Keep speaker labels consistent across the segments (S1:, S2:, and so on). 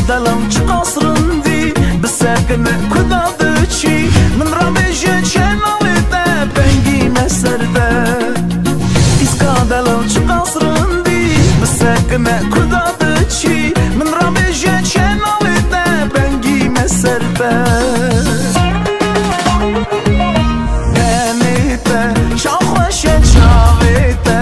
S1: دلم چه قصرن دی بسرگم کداد چی من را بیشه چنالی ده بنگی مسرده ایسکا دلم چه قصرن دی بسرگم کداد چی من را بیشه چنالی ده بنگی مسرده بنیته شاخوشه چاویته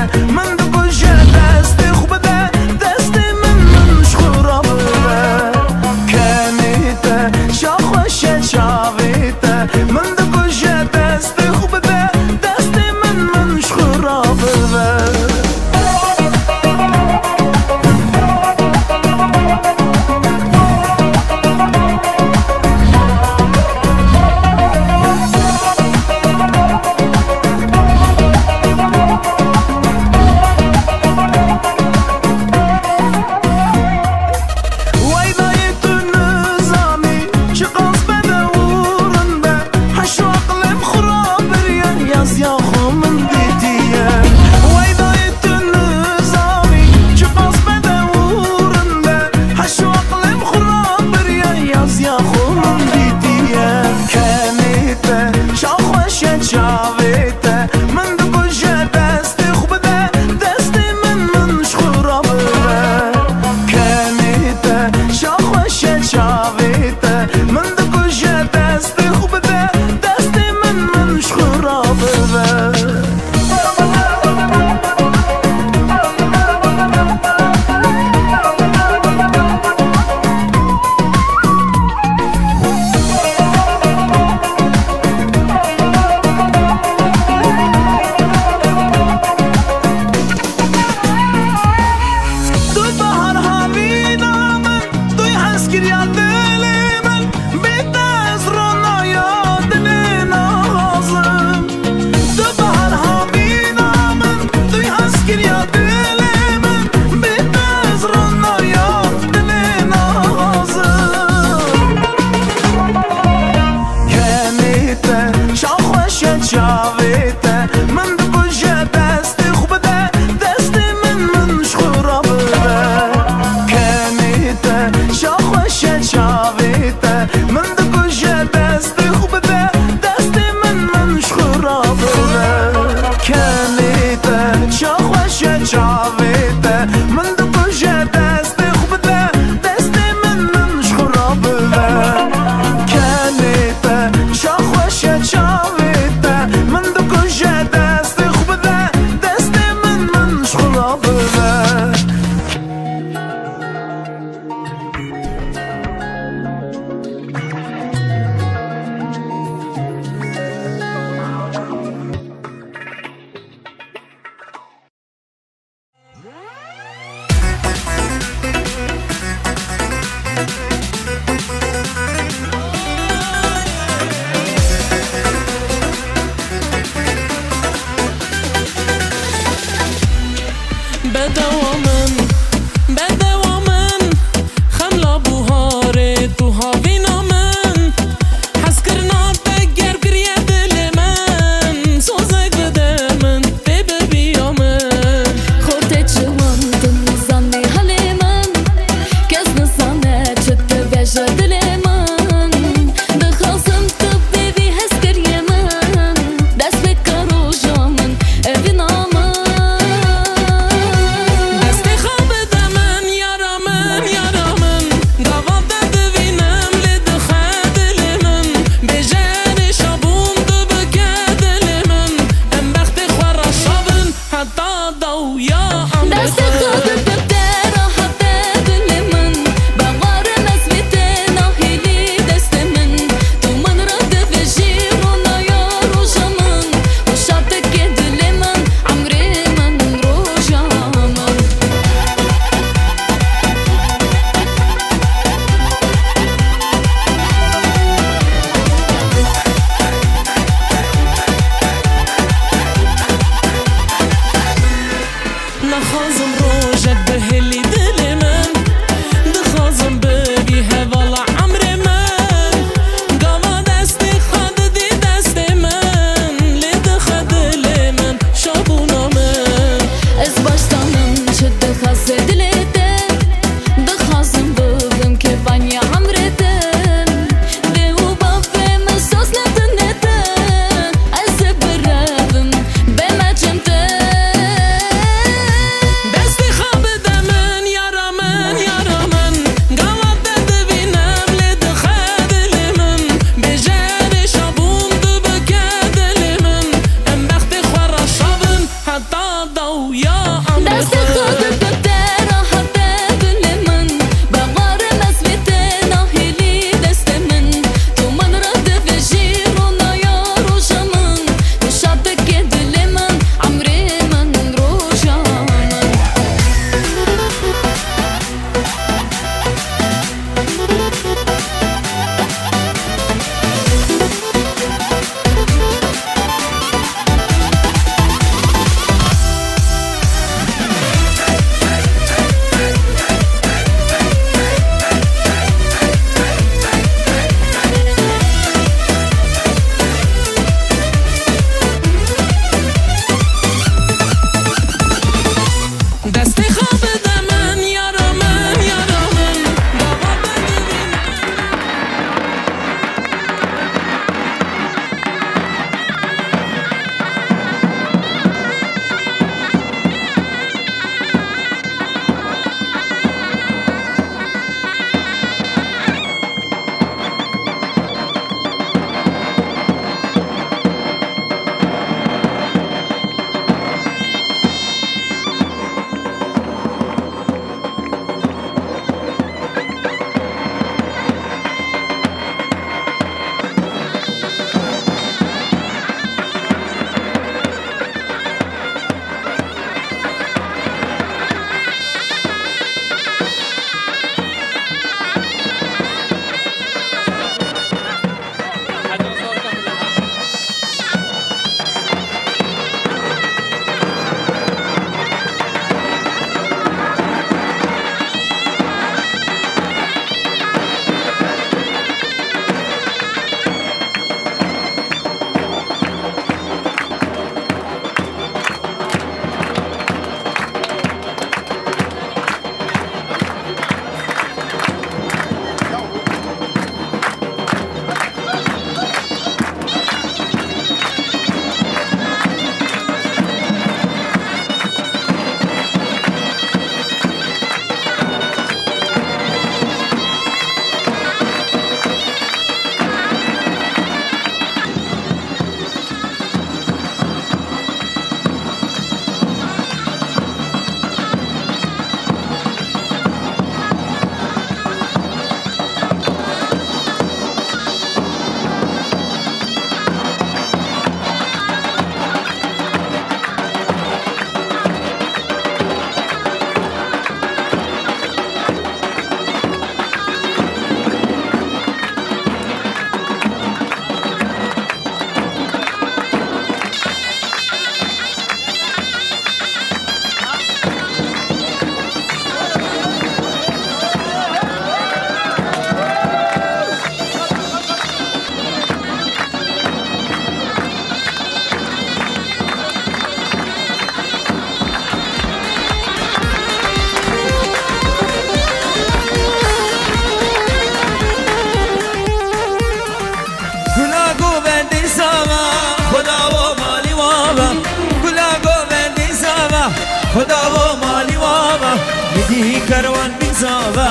S1: خدا و مالی وابا میدی کروان بیزاوا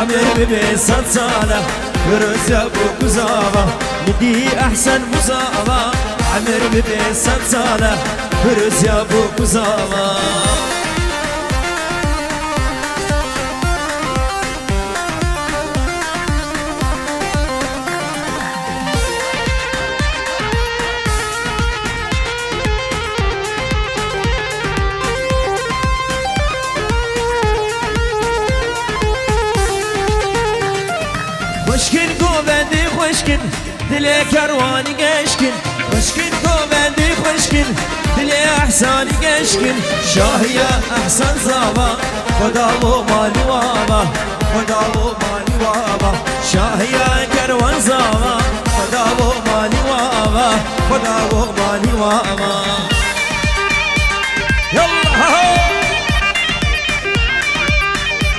S1: عمر ببی 100 ساله برزا بو گزاوا میدی احسن مزاوا عمر ببی 100 ساله برزا بو گزاوا
S2: خوشكن دلي كرواني قشكن خوشكن كوبندي خوشكن دلي احساني قشكن شاهية احسن زابا خدا و مالي وابا خدا و مالي وابا شاهية كروان زابا خدا و مالي وابا خدا و مالي وابا يلا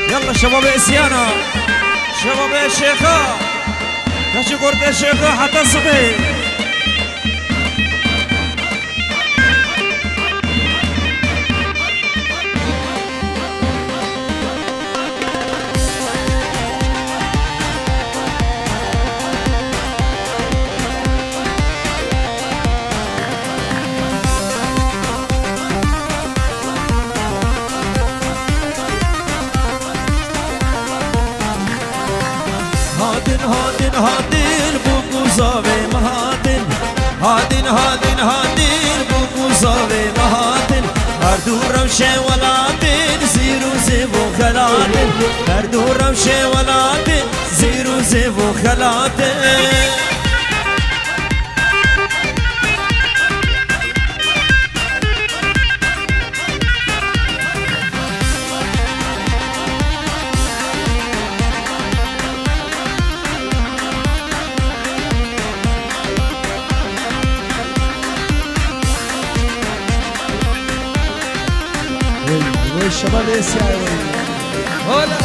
S2: يلا شباب اسيانا شباب الشيخة كاشي قرد الشيخة حتى الصبي هادين بوكو زاوي مهادين هادين بوكو زاوي مهادين هردو روشة ولادين زيرو زيبو خلادين هردو روشة ولادين زيرو زيبو خلادين
S3: الشباب يساوي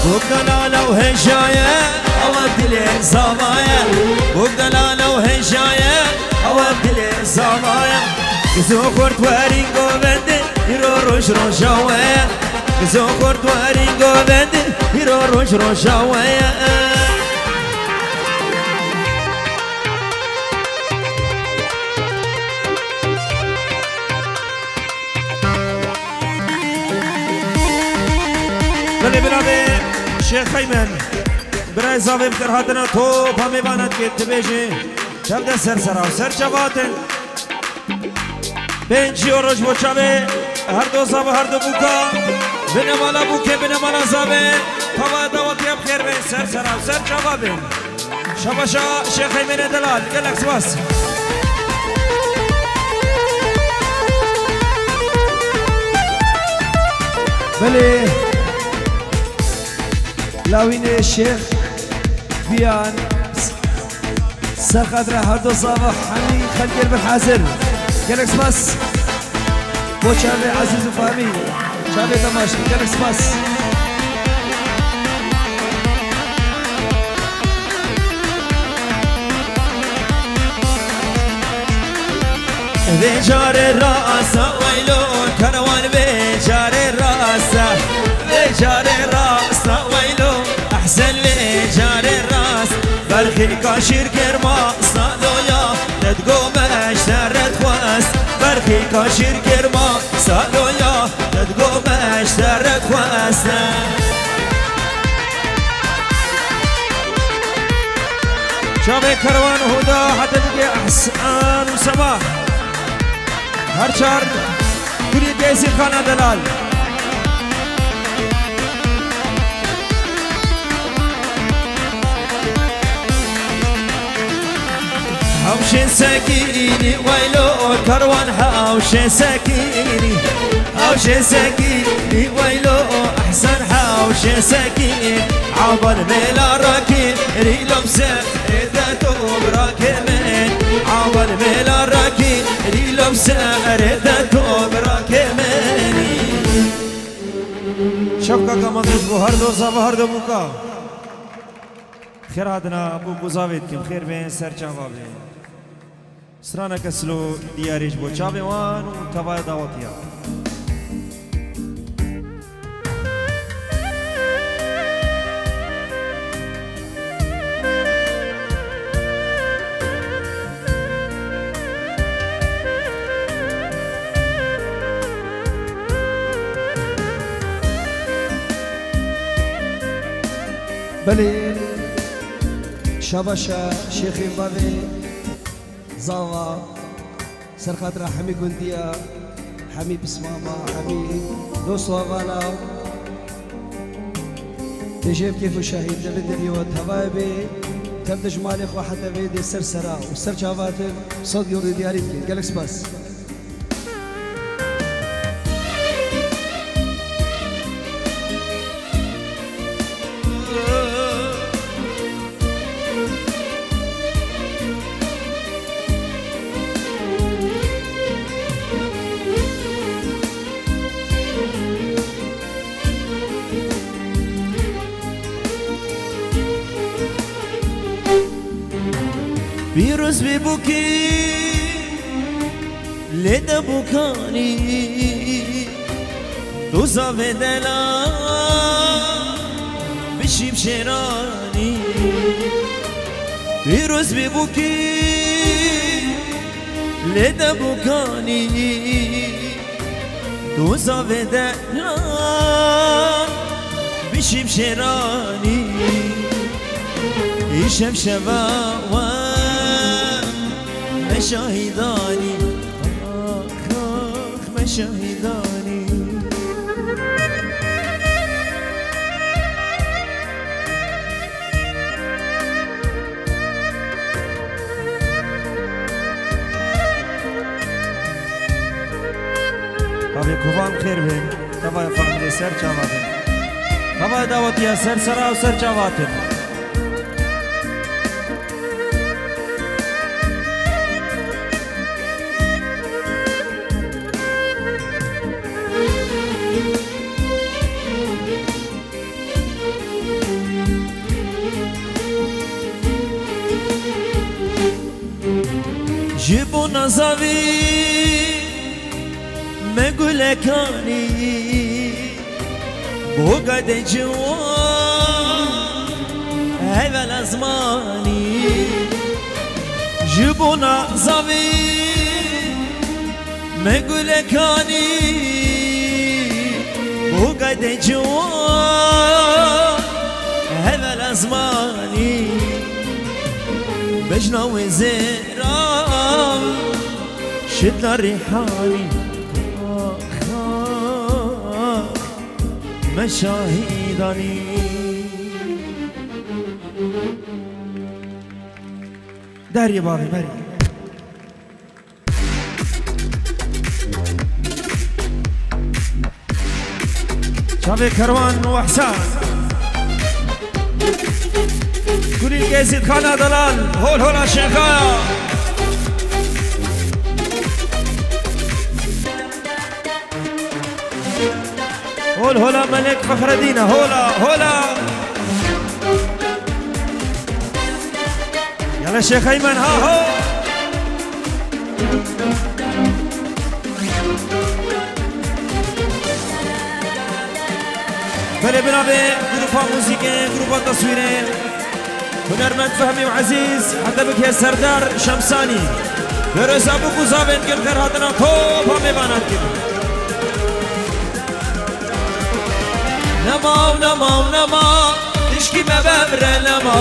S2: وبدلاله وهجاية أود لي زوايا وبدلاله وهجاية أود لي زوايا زوخرت وارينغو بندي يرو روش روشاويا زوخرت وارينغو بندي يرو روش روشاويا بله برای شیخ ایمن برای زاویم در هاتنا تو پامی باند که تبیجی شب ده سر سراو سر چواتن بینچی و روش بچابه هر دو زاو هر دو بوکا بینه مالا بوکه بینه مالا زاوه توا دواتی هم خیر بین سر سراو سر چوابه شباشا شیخ ایمن دلال گلک سواس
S3: بله لاوين الشيخ بيان سقط راح هردو صباح حمي خلقير بالحازر قالك سماس بو شابي عزيز وفامي شابي دماش قالك سماس
S2: بجار الرأس ويلو كروان بجار الرأس بجار الرأس ويلو أحسن لي جار الراس برخي كاشير كرما صالويا تدقو مشترت خواست برخي كاشير كرما صالويا تدقو مشترت خواست شابه كروان هدا حتى بقي أحسان وصباح هرچار كلي ديسي خانة دلال حوش سكيني ويلو كروان حوش سكيني حوش سكيني ويلو أحسن حوش سكيني عبر ميلا راكين ريلوم سهرة توب راكمين عبر ميلا راكين ريلوم سهرة توب راكمين شبكة كمان تشبه هردو صاحب هردو بوكا خير هادنا بوكو زاويد كم خير بين سرچان وابين سرانا كسلو دياريج بو چاوي وان و توا دعوتيا
S3: بله شاباشا شيخي بابي زاوا سرخاطر حمي قنديا حمي بسماما حمي دوسوا غالا تجيب كيف شهيد دبدري وتهوابي تبدا جمالي خو حتى بيدي سر سرا وسر شافات صوت يوري دياري قالك سباس
S2: بیروز بی بوکی لیده بوکانی دوزا و دلا بشیم شیرانی بیروز بی بوکی لیده بوکانی دوزا و دلا بشیم شیرانی ایشم شوا مشاهداني مشاهداني
S3: بابي كوفان خير بين تبا فهمي سر جواتن تبا دعوت يا سر سرا وسر جواتن
S2: جيبو نزاوي مقولكاني بوقد جوان هيفل أزماني جيبو نزاوي مقولكاني بوقد جوان هيفل أزماني بجنا وزيرا شدنا الريحاني مشاهداني
S3: داري بابي بري
S2: شافي كروان وحسان قولي القيسيد خانة دلال هول هولا شيخايا هول هولا ملك فخر الدين هولا هولا يلا شيخ ايمن ها هو بله بنابه گروپا موسیقی گروپا تصویره هنرمند فهمی و عزیز حتی بکی سردار شمسانی برز ابو قزابن گل خیر هاتنا توپا میباند کن نما و نما و نما تشکی مببره نما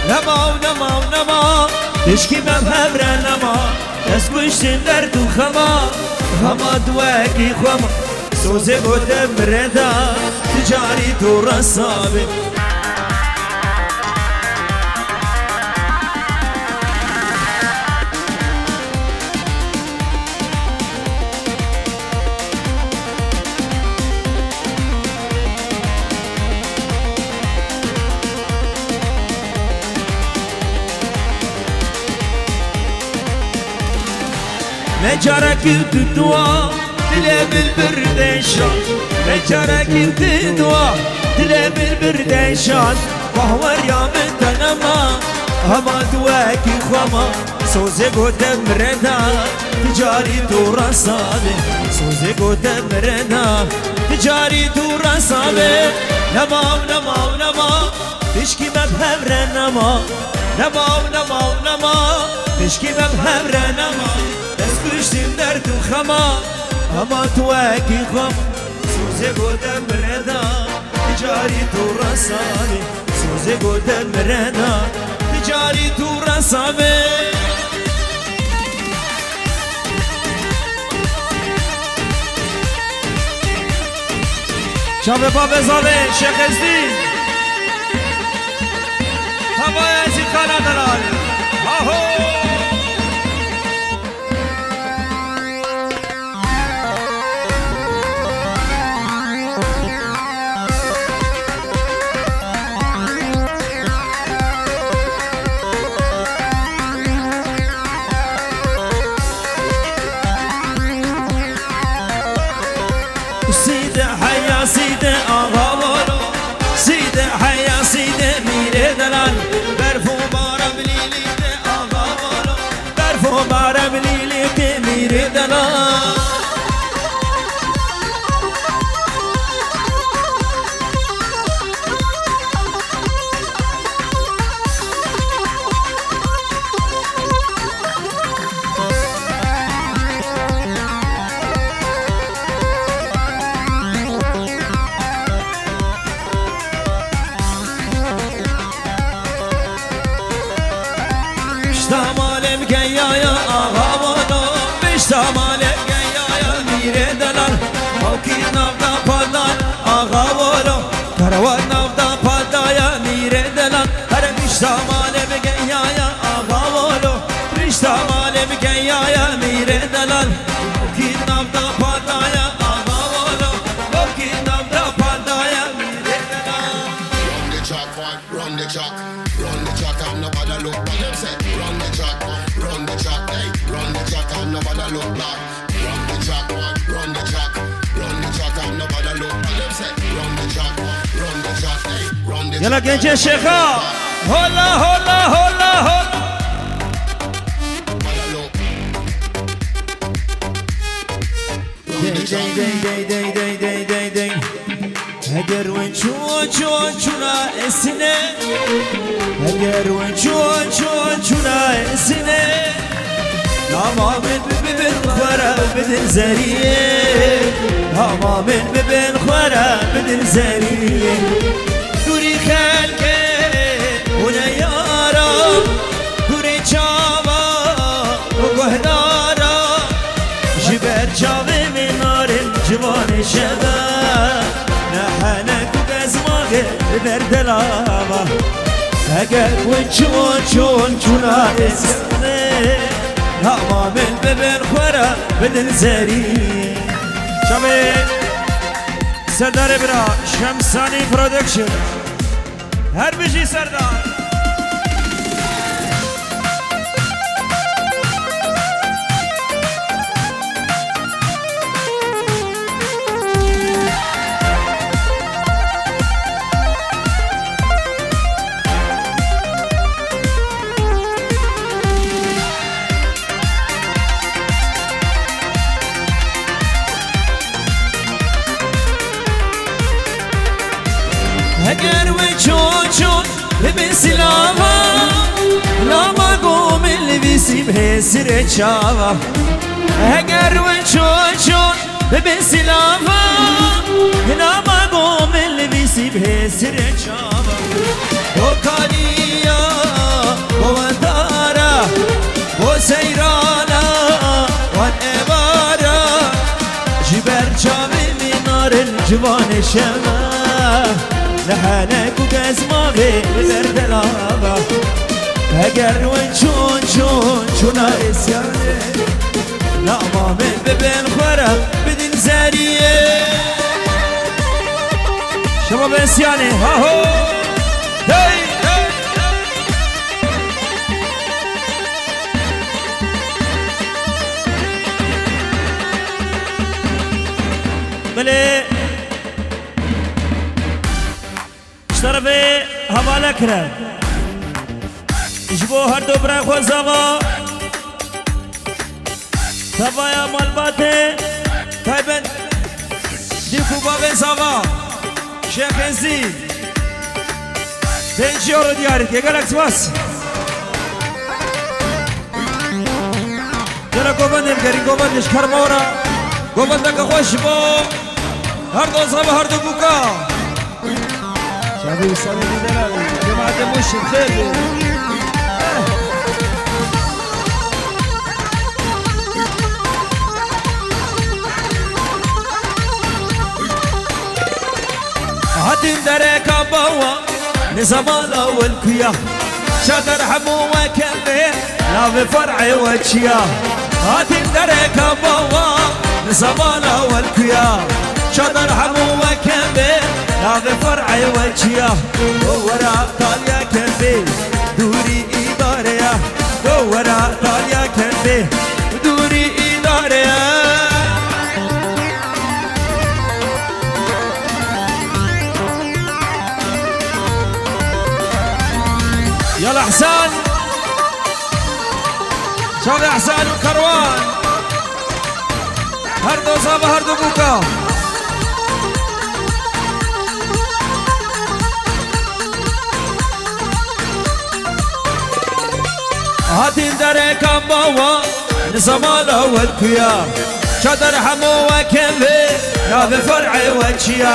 S2: نما و نما و نما تشکی مببره نما دست گوشتن در تو خما خما دواکی خما سوزه بودم ردا تجاری تو رسابه نجارك تدوا دلاب البردشان نجارك تدوا دلاب البردشان وهو ريام تنما هما دواكي خما سوزي قدام ردا تجاري دورا صابي سوزي قدام ردا تجاري دورا صابي نما ونما ونما تشكي مبهر نما نما ونما ونما تشكي مبهر نما دستگوشتیم در تو خما اما تو اکی خم سوزه گودم ردا تجاری تو رسانه سوزه گودم ردا تجاری تو رسانه
S3: شب باب زاده شیخ ازدی
S2: بابا يزيد خانا دلال هاهو
S3: سيدة حيا سيدة أغاورو سيدة حيا سيدة ميري دلال برفو بارا بليلي أغاورو برفو بارا بليلي ميري دلال Müştamalem geyyaya ağavanı Müştamalem geyyaya mire delal Halki navda padar ağavanı Karavan navda padaya mire delal Her müştamalem geyyaya ağavanı Müştamalem geyyaya mire delal Halki navda padaya ağavanı Halki navda padaya mire delal
S4: Run the track, run the track, run the track, and nobody look back. Them say, run the track, hey, run the track, and nobody look back. Run the track, run the track, run the track, and nobody look back. Them say, run the track, hey, run the track.
S3: يلا genç şeka. Hola hola hola hola.
S4: Nobody look. Run the track.
S3: Dey. Eğer wen çuna esine Eğer wen çuna esine Tamamen bibin khara bidin zeriye Tamamen bibin khara bidin zeriye Duri khalke huna yaram Duri çava gohdara Jiber çave minarin civan şeda نحنك بزماغي بردلابا اگر ونشون شونا اسمي هما من ببن خورا بدن زري شامي سردار برا شمساني برودكشن هر بجي سردار اگر وچون بسلاما لما قوم اللي بيسيب هسر تشاوا اگر وچون بسلاما لما قوم اللي بيسيب هسر تشاوا وكاليا ودارا وسيرانا والعبارة جبر جامي منار الجوان شما لحالك وقزماغي بردلابا اگر ونشون اسياني لا ما من ببن خورا بدن زاريه شباب اسياني هاهو هاي ملي طرفي هواله كره جبو هر دو برای خوزاوا توایا مالباته تایبن دیکو بابه زاوا شیخ انزی بنجی رو دیارید یه گلکس باس جرا گوبندیم گرین گوبندش کرمورا گوبنده که خوش با هر دو زاوا هر دو بوکا شباب سامي دلال جماعة مش خير هاتين درك بوا نزمان اول كيا
S2: شادر حمو وكبير لا بفرع وجيا هاتي درك بوا زمانه والكيا شادر حمو وكبير لا بفرع وجيا ورا طاليا كبير دوري إداريا ورا طاليا كبير دوري إداريا يلا حسان شوف يا حسان وكروان هردو صابة هردو بوكا هاتين دارك أمبوا نزمان أول كيا شادر حمو وكبي يا بفرع وجيا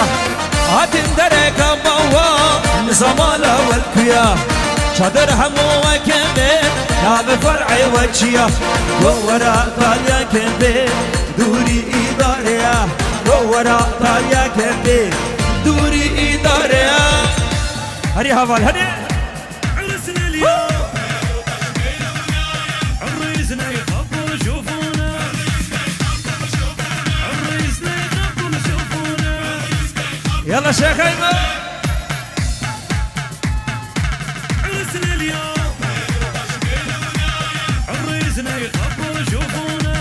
S2: هاتين دارك أمبوا نزمان أول كيا شادر حمو وكبي يا بفرع وجيا ورا طاليا كبي دوري إداريا ورا طاليا كبي دوري إداريا هري هفال هري
S5: عرسنا اليوم عريسنا يخبوا يشوفونا عريسنا يخبوا يشوفونا
S2: يلا شيخ أيمن
S5: عرسنا اليوم عريسنا يخبوا يشوفونا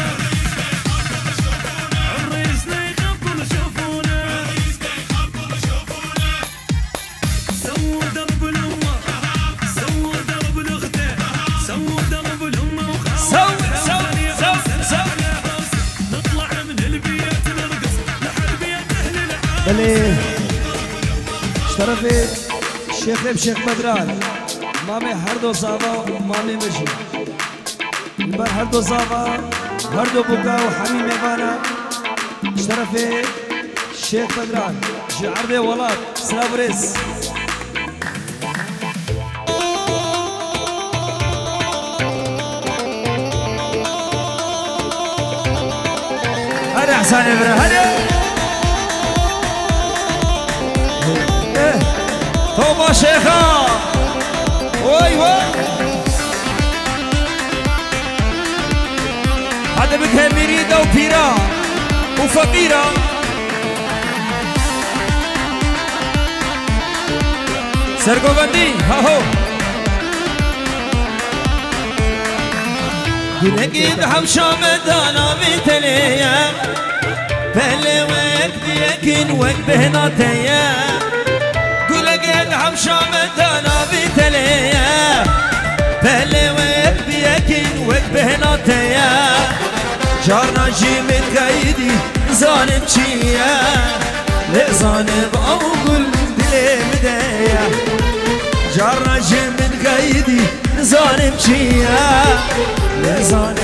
S5: عريسنا يخبوا يشوفونا سووا درب الأمة سووا درب الأخته سووا درب الأمة نطلع من البيت نرقص لحد بيت أهل العالم
S3: بلي اشترفي الشيخ بشيخ بدران مامي هردو صابا مامي مشي البر هردو صابا هردو بوكا وحميم يبانا اشترفي الشيخ بدران عربي ولاد سلابريس
S2: هذا حسان إبراهيم هذا توبة شيخة وي هذا بكها مريدة وبيرا وفقيرة سرقو بندي هاهو قلقيد حمشا مدانا بتليا بلي وقت يكن وقت بهناتيا قلقيد حمشا مدانا بتليا بلي وقت يكن وقت بهناتيا جارنا جي من قايدي ظالم شيا لظالم أقول دلي مدايا جارنا جي من قايدي ظالم شيا لظالم